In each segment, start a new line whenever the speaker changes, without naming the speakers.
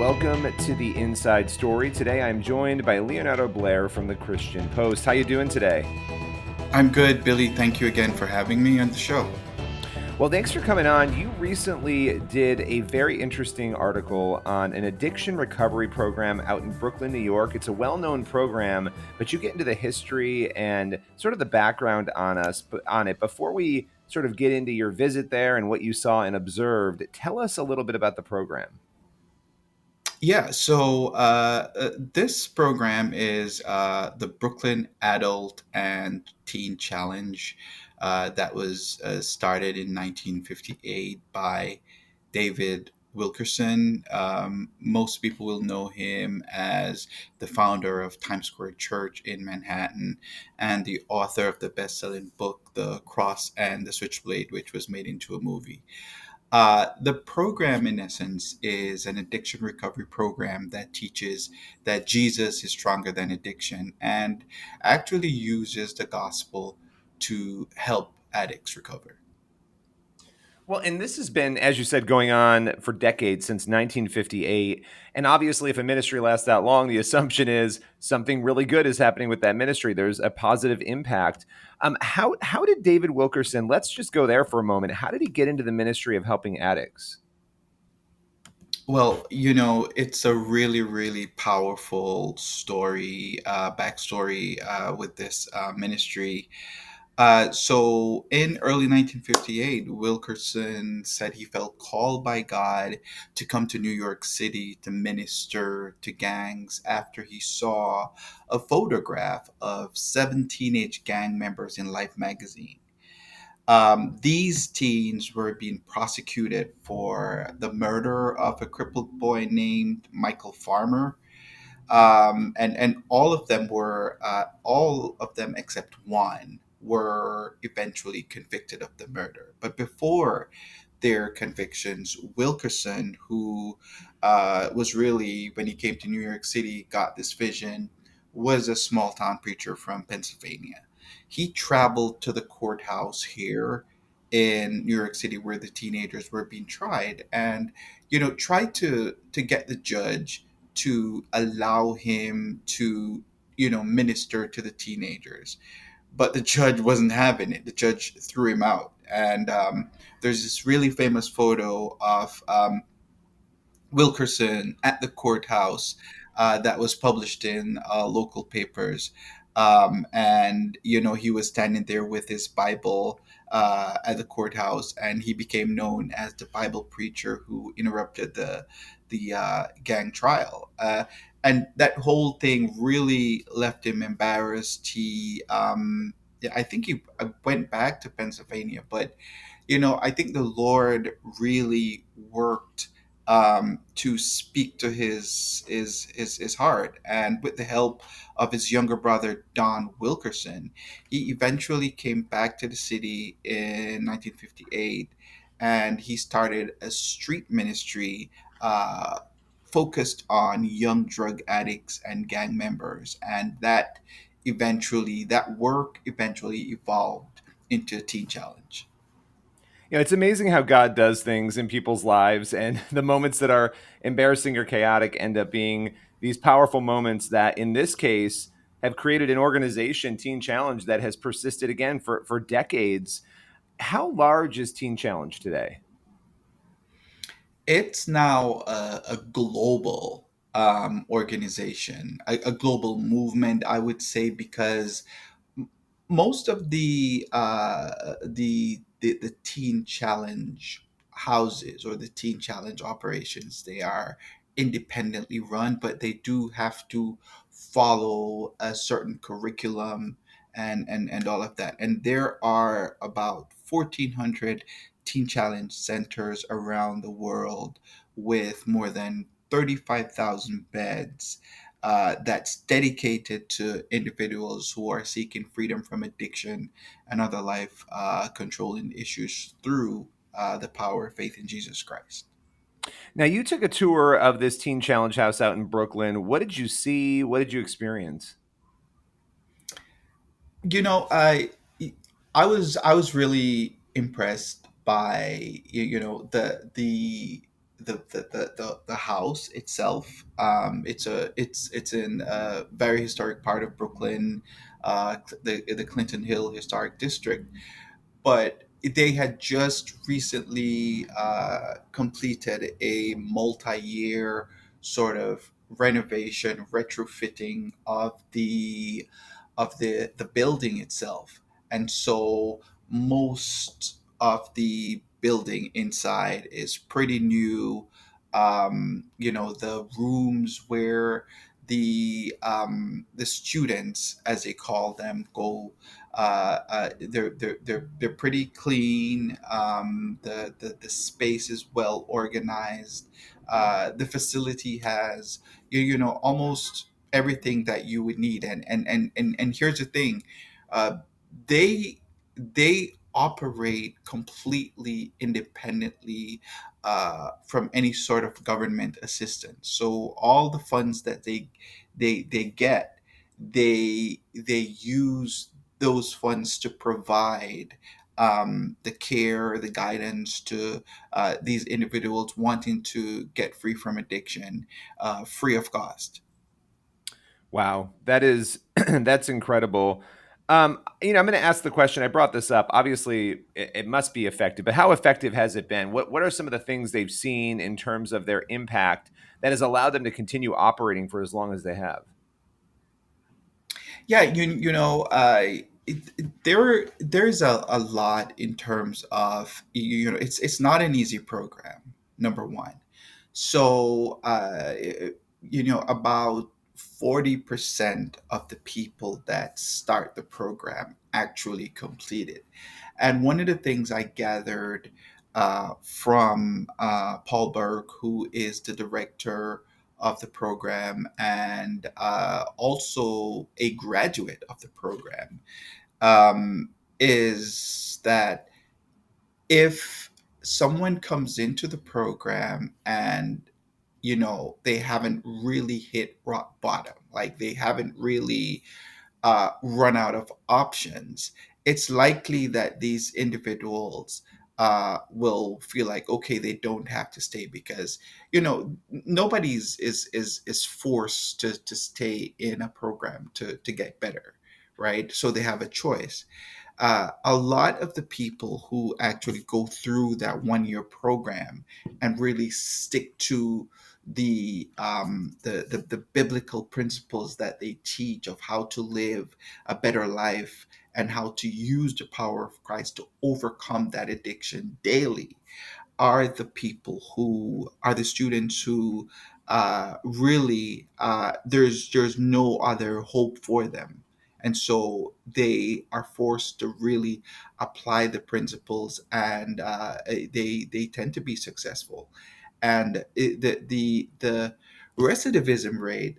Welcome to the Inside Story. Today I'm joined by Leonardo Blair from the Christian Post. How you doing today?
I'm good, Billy. Thank you again for having me on the show.
Well, thanks for coming on. You recently did a very interesting article on an addiction recovery program out in Brooklyn, New York. It's a well-known program, but you get into the history and sort of the background on it. Before we sort of get into your visit there and what you saw and observed, tell us a little bit about the program.
This program is the Brooklyn Adult and Teen Challenge that was started in 1958 by David Wilkerson. Most people will know him as the founder of Times Square Church in Manhattan and the author of the best selling book, The Cross and the Switchblade, which was made into a movie. The program, in essence, is an addiction recovery program that teaches that Jesus is stronger than addiction and actually uses the gospel to help addicts recover.
Well, and this has been, as you said, going on for decades since 1958. And obviously, if a ministry lasts that long, the assumption is something really good is happening with that ministry. There's a positive impact. How did David Wilkerson? Let's just go there for a moment. How did he get into the ministry of helping addicts?
Well, it's a really, really powerful story, backstory with this ministry. So in early 1958, Wilkerson said he felt called by God to come to New York City to minister to gangs after he saw a photograph of seven teenage gang members in Life magazine. These teens were being prosecuted for the murder of a crippled boy named Michael Farmer. And all of them except one were eventually convicted of the murder. But before their convictions, Wilkerson, who was really, when he came to New York City, got this vision, was a small town preacher from Pennsylvania. He traveled to the courthouse here in New York City where the teenagers were being tried, and tried to get the judge to allow him to minister to the teenagers, but the judge wasn't having it. The judge threw him out. And there's this really famous photo of Wilkerson at the courthouse that was published in local papers. And he was standing there with his Bible at the courthouse, and he became known as the Bible preacher who interrupted the gang trial. And that whole thing really left him embarrassed. Yeah, I think he went back to Pennsylvania, but I think the Lord really worked to speak to his heart, and with the help of his younger brother Don Wilkerson, he eventually came back to the city in 1958, and he started a street ministry focused on young drug addicts and gang members, and that work eventually evolved into a teen challenge.
It's amazing how God does things in people's lives, and the moments that are embarrassing or chaotic end up being these powerful moments that, in this case, have created an organization, Teen Challenge, that has persisted again for decades. How large is Teen Challenge today?
It's now a global organization, a global movement, I would say, because most of the teen challenge houses or the teen challenge operations, they are independently run, but they do have to follow a certain curriculum and all of that. And there are about 1,400 teen challenge centers around the world with more than 35,000 beds, that's dedicated to individuals who are seeking freedom from addiction and other life controlling issues through the power of faith in Jesus Christ.
Now, you took a tour of this Teen Challenge house out in Brooklyn. What did you see? What did you experience?
You know, I was really impressed by the the house itself. It's in a very historic part of Brooklyn, the Clinton Hill Historic District. But they had just recently completed a multi-year sort of renovation, retrofitting of the building itself, and so most of the building inside is pretty new. The rooms where the students, as they call them, go, they're pretty clean. The space is well organized. The facility has almost everything that you would need. And here's the thing, uh, they they operate completely independently from any sort of government assistance. So all the funds that they get, they use those funds to provide the care, the guidance to these individuals wanting to get free from addiction, free of cost.
Wow, that is that's incredible. I'm going to ask the question. I brought this up. Obviously, it must be effective, but how effective has it been? What are some of the things they've seen in terms of their impact that has allowed them to continue operating for as long as they have?
Yeah, there's a lot in terms of it's not an easy program. Number one, so about 40% of the people that start the program actually complete it. And one of the things I gathered from Paul Burke, who is the director of the program and also a graduate of the program, is that if someone comes into the program and they haven't really hit rock bottom, like they haven't really run out of options, it's likely that these individuals will feel like, okay, they don't have to stay, because nobody's is forced to stay in a program to get better, right? So they have a choice. A lot of the people who actually go through that 1 year program and really stick to the biblical principles that they teach of how to live a better life and how to use the power of Christ to overcome that addiction daily are the people who are the students who really there's no other hope for them, and so they are forced to really apply the principles, and they tend to be successful. And the recidivism rate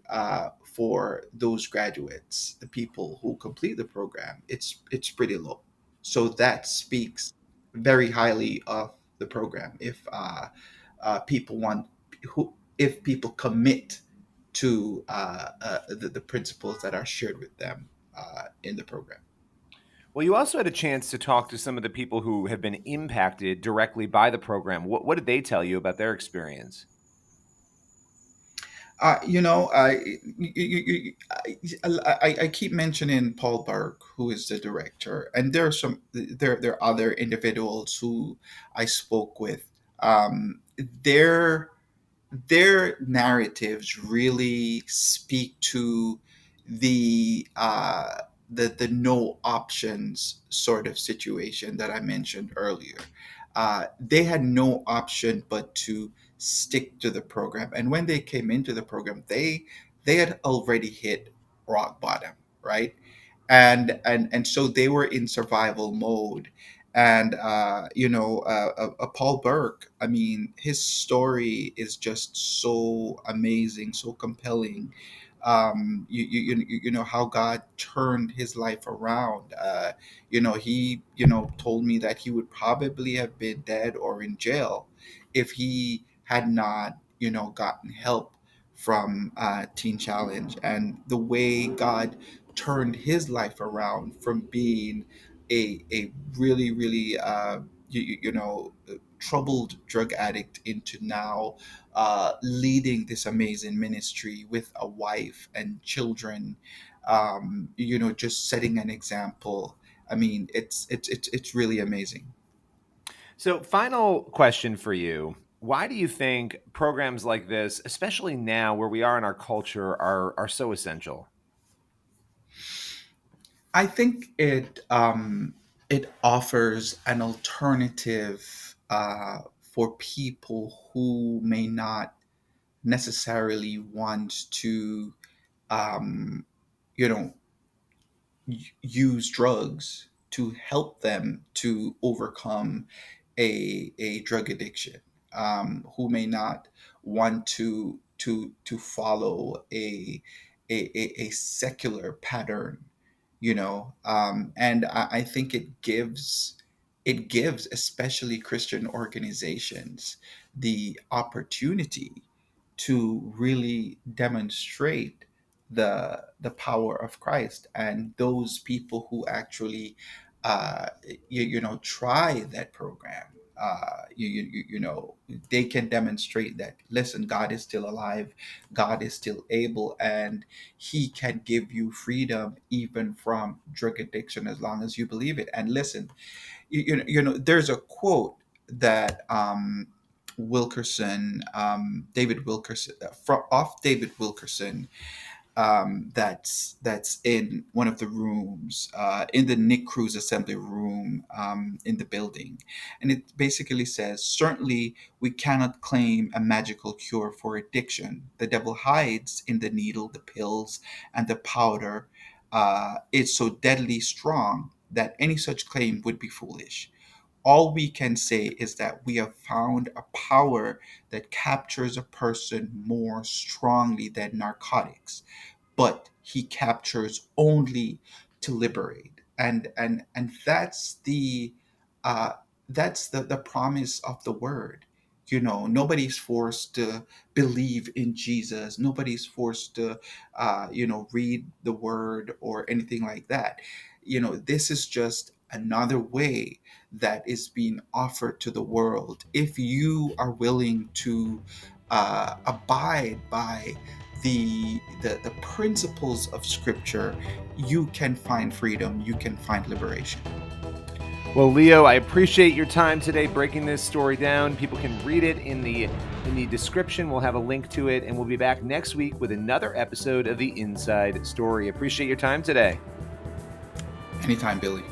for those graduates, the people who complete the program, it's pretty low. So that speaks very highly of the program. If people want who if people commit to the principles that are shared with them in the program.
Well, you also had a chance to talk to some of the people who have been impacted directly by the program. What did they tell you about their experience?
I keep mentioning Paul Burke, who is the director, and there are other individuals who I spoke with. Their narratives really speak to the the no options sort of situation that I mentioned earlier. They had no option but to stick to the program, and when they came into the program, they had already hit rock bottom, right? And so they were in survival mode. And Paul Burke, I mean, his story is just so amazing, so compelling. You know how God turned his life around. He told me that he would probably have been dead or in jail if he had not gotten help from Teen Challenge, and the way God turned his life around from being a really really troubled drug addict into now leading this amazing ministry with a wife and children. Just setting an example. I mean, it's really amazing.
So, final question for you. Why do you think programs like this, especially now where we are in our culture, are so essential?
I think it offers an alternative for people who may not necessarily want to, um, you know, use drugs to help them to overcome a drug addiction, who may not want to follow a secular pattern, and I think it gives especially Christian organizations the opportunity to really demonstrate the power of Christ, and those people who actually try that program, they can demonstrate that, listen, God is still alive, God is still able, and he can give you freedom even from drug addiction as long as you believe it. And listen, there's a quote that David Wilkerson, off David Wilkerson, that's in one of the rooms in the Nick Cruz assembly room in the building, and it basically says, "Certainly, we cannot claim a magical cure for addiction. The devil hides in the needle, the pills, and the powder. It's so deadly strong that any such claim would be foolish. All we can say is that we have found a power that captures a person more strongly than narcotics, but he captures only to liberate." And uh that's the promise of the word. Nobody's forced to believe in Jesus, nobody's forced to read the word or anything like that. This is just another way that is being offered to the world. If you are willing to abide by the principles of scripture, you can find freedom, you can find liberation.
Well, Leo, I appreciate your time today breaking this story down. People can read it in the description. We'll have a link to it, and we'll be back next week with another episode of the Inside Story. Appreciate your time today.
Anytime, Billy.